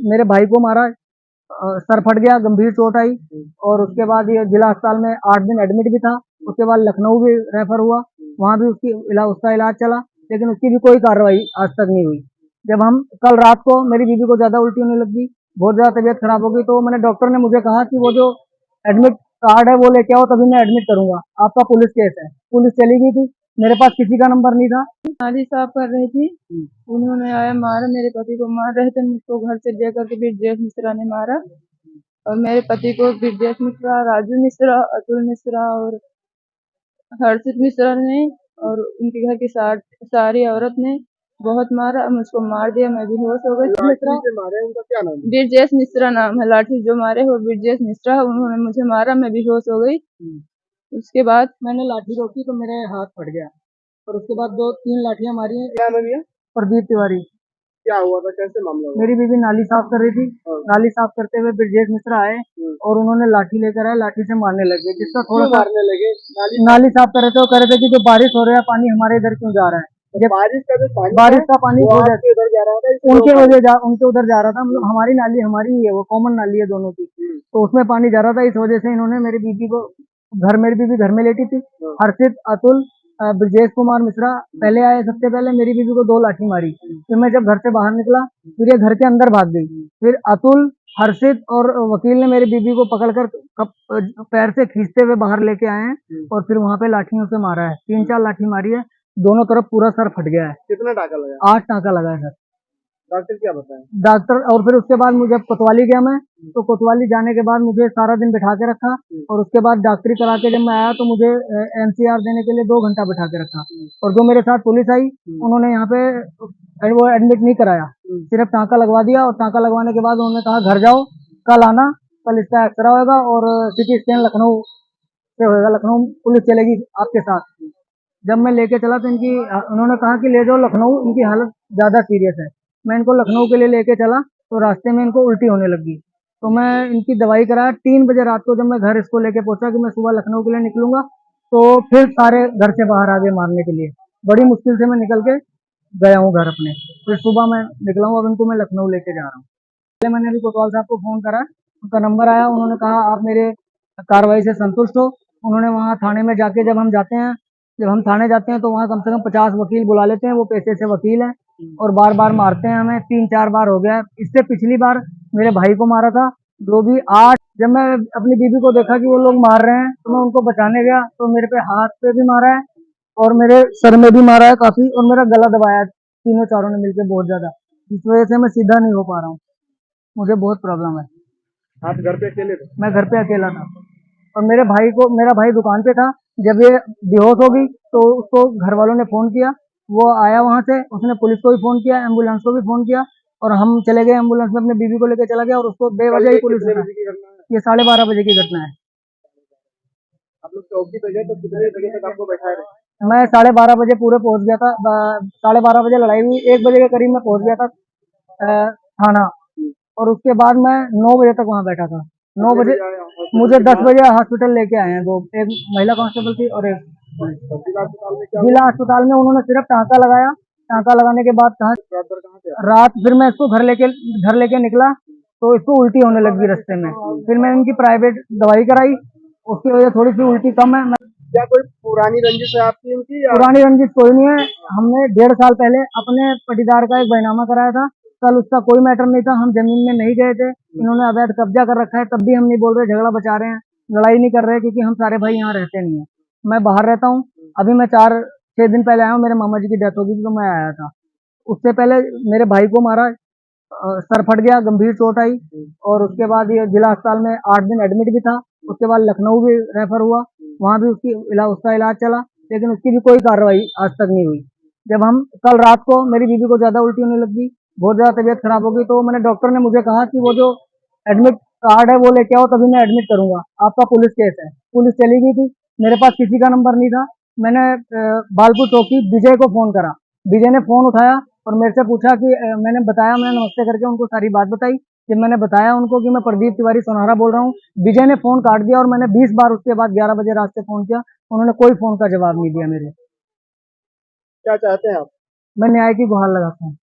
मेरे भाई को मारा, सर फट गया, गंभीर चोट आई। और उसके बाद ये जिला अस्पताल में 8 दिन एडमिट भी था। उसके बाद लखनऊ भी रेफर हुआ, वहां भी उसका इलाज चला, लेकिन उसकी भी कोई कार्रवाई आज तक नहीं हुई। जब हम कल रात को मेरी बीवी को ज्यादा उल्टी होने लगी, बहुत ज्यादा तबीयत खराब हो गई, तो मैंने डॉक्टर ने मुझे कहा कि वो जो एडमिट कार्ड है वो लेके आओ, तभी मैं एडमिट करूंगा, आपका पुलिस केस है। पुलिस चली गई थी, मेरे पास किसी का नंबर नहीं था। नाली साफ कर रही थी, उन्होंने आया मारा, मेरे पति को मार रहे थे, मुझको घर से लेकर के ब्रजेश मिश्रा ने मारा। और मेरे पति को ब्रजेश मिश्रा, राजू मिश्रा, अतुल मिश्रा और हर्षित मिश्रा ने और उनके घर की सारी औरत ने बहुत मारा, मुझको मार दिया, मैं बेहोश हो गई। मारे उनका क्या नाम है? ब्रजेश मिश्रा नाम है, लाठी जो मारे वो ब्रजेश मिश्रा, उन्होंने मुझे मारा, मैं बेहोश हो गई। उसके बाद मैंने लाठी रोकी तो मेरे हाथ फट गया, और उसके बाद 2-3 लाठियां मारी हैं। क्या नाम है? प्रदीप तिवारी। क्या हुआ था, कैसे मामला हुआ? मेरी बीवी नाली साफ कर रही थी, नाली साफ करते हुए ब्रजेश मिश्रा आए और उन्होंने लाठी लेकर आए, लाठी से मारने लगे, जिसका थोड़ा सा मारने लगे। नाली साफ कर रहे थे, वो कह रहे थे कि जो बारिश हो रहा है पानी हमारे इधर क्यों जा रहा है। जब बारिश का जो पानी हो उधर जा रहा था, उनके उधर जा रहा था, मतलब हमारी नाली हमारी ही है, वो कॉमन नाली है दोनों की, तो उसमें पानी जा रहा था। इस वजह से इन्होंने मेरी बीवी को मेरी बीवी घर में लेटी थी। हर्षित, अतुल, ब्रजेश कुमार मिश्रा पहले आए, सबसे पहले मेरी बीवी को 2 लाठी मारी। फिर मैं जब घर से बाहर निकला, फिर ये घर के अंदर भाग गई। फिर अतुल, हर्षित और वकील ने मेरी बीवी को पकड़कर पैर से खींचते हुए बाहर लेके आए हैं, और फिर वहां पे लाठियों से मारा है। 3-4 लाठी मारी है, दोनों तरफ पूरा सर फट गया है। कितना टाका लगा? 8 टाका लगा है सर। डॉक्टर क्या बताया? डॉक्टर, और फिर उसके बाद मुझे कोतवाली गया मैं, तो कोतवाली जाने के बाद मुझे सारा दिन बिठा के रखा, और उसके बाद डॉक्टरी करा के जब मैं आया तो मुझे एनसीआर देने के लिए 2 घंटा बिठा के रखा। और जो मेरे साथ पुलिस आई, उन्होंने यहाँ पे वो एडमिट नहीं कराया, सिर्फ टाँका लगवा दिया। और टाँका लगवाने के बाद उन्होंने कहा घर जाओ, कल आना, कल इसका एक्सरा होगा और सिटी स्कैन लखनऊ से होगा, लखनऊ पुलिस चलेगी आपके साथ। जब मैं लेके चला तो उन्होंने कहा कि ले जाओ लखनऊ, इनकी हालत ज्यादा सीरियस है। मैं इनको लखनऊ के लिए लेके चला, तो रास्ते में इनको उल्टी होने लगी, तो मैं इनकी दवाई कराया। 3 बजे रात को जब मैं घर इसको लेके पहुंचा कि मैं सुबह लखनऊ के लिए निकलूंगा, तो फिर सारे घर से बाहर आ गए मारने के लिए। बड़ी मुश्किल से मैं निकल के गया हूँ घर अपने, फिर सुबह मैं निकला हूँ, अब इनको मैं लखनऊ लेके जा रहा हूँ। पहले मैंने अभी कोतवाल साहब को फोन करा, उनका नंबर आया, उन्होंने कहा आप मेरे कार्रवाई से संतुष्ट हो। उन्होंने वहाँ थाने में जाके, जब हम थाने जाते हैं तो वहाँ कम से कम 50 वकील बुला लेते हैं, वो पैसे से वकील हैं, और बार बार मारते हैं हमें। 3-4 बार हो गया। इससे पिछली बार मेरे भाई को मारा था, जो भी 8। जब मैं अपनी बीवी को देखा कि वो लोग मार रहे हैं, तो मैं उनको बचाने गया, तो मेरे पे हाथ पे भी मारा है और मेरे सर में भी मारा है काफी, और मेरा गला दबाया है तीनों चारों ने मिलकर बहुत ज्यादा, जिस वजह से मैं सीधा नहीं हो पा रहा हूँ। मुझे बहुत प्रॉब्लम है। आप घर पे अकेले थे? मैं घर पे अकेला था, और मेरा भाई दुकान पे था। जब ये बेहोश हो गई तो उसको घर वालों ने फोन किया, वो आया वहां से, उसने पुलिस को भी फोन किया, एम्बुलेंस को भी फोन किया, और हम चले गए एम्बुलेंस में, अपने बीवी को लेकर चला गया, और उसको बेवजह ही पुलिस ने। ये 12:30 बजे की घटना है। आप लोग चौकी पे गए तो कितने बजे तक आपको बैठाए रहे? मैं 12:30 बजे पूरे पहुंच गया था। 12:30 बजे लड़ाई हुई, 1 बजे के करीब में पहुंच गया था थाना, और उसके बाद मैं 9 बजे तक वहां बैठा था। 9 बजे मुझे 10 बजे हॉस्पिटल लेके आए हैं, एक महिला कांस्टेबल थी और एक जिला अस्पताल में। उन्होंने सिर्फ टाँका लगाया, टाँका लगाने के बाद रात फिर मैं इसको घर लेके निकला, तो इसको उल्टी होने लगी रास्ते में। फिर मैं इनकी प्राइवेट दवाई कराई, उसकी वजह थोड़ी सी उल्टी कम है। क्या कोई पुरानी रंजिश है आपकी उनकी? पुरानी रंजिश कोई नहीं है। हमने 1.5 साल पहले अपने पटीदार का एक बैनामा कराया था, कल उसका कोई मैटर नहीं था, हम जमीन में नहीं गए थे। इन्होंने अवैध कब्जा कर रखा है, तब भी हम नहीं बोल रहे, झगड़ा बचा रहे हैं, लड़ाई नहीं कर रहे, क्योंकि हम सारे भाई यहाँ रहते नहीं है। मैं बाहर रहता हूँ, अभी मैं 4-6 दिन पहले आया हूँ, मेरे मामा जी की डेथ हो गई थी तो मैं आया था। उससे पहले मेरे भाई को मारा, सर फट गया, गंभीर चोट आई, और उसके बाद ये जिला अस्पताल में 8 दिन एडमिट भी था। उसके बाद लखनऊ भी रेफर हुआ, वहां भी उसका इलाज चला, लेकिन उसकी भी कोई कार्रवाई आज तक नहीं हुई। जब हम कल रात को मेरी बीवी को ज्यादा उल्टी होने लगी, बहुत ज्यादा तबीयत खराब हो गई, तो मैंने डॉक्टर ने मुझे कहा कि वो जो एडमिट कार्ड है वो लेके आओ, तभी मैं एडमिट करूंगा, आपका पुलिस केस है। पुलिस चली गई थी, मेरे पास किसी का नंबर नहीं था। मैंने बालपुर चौकी विजय को फोन करा, विजय ने फोन उठाया और मेरे से पूछा कि मैंने नमस्ते करके उनको सारी बात बताई। जब मैंने बताया उनको कि मैं प्रदीप तिवारी सोनारा बोल रहा हूँ, विजय ने फोन काट दिया, और मैंने 20 बार उसके बाद 11 बजे रात से फोन किया, उन्होंने कोई फोन का जवाब नहीं दिया मेरे। क्या चाहते हैं आप? मैं न्याय की गुहार लगाता हूँ।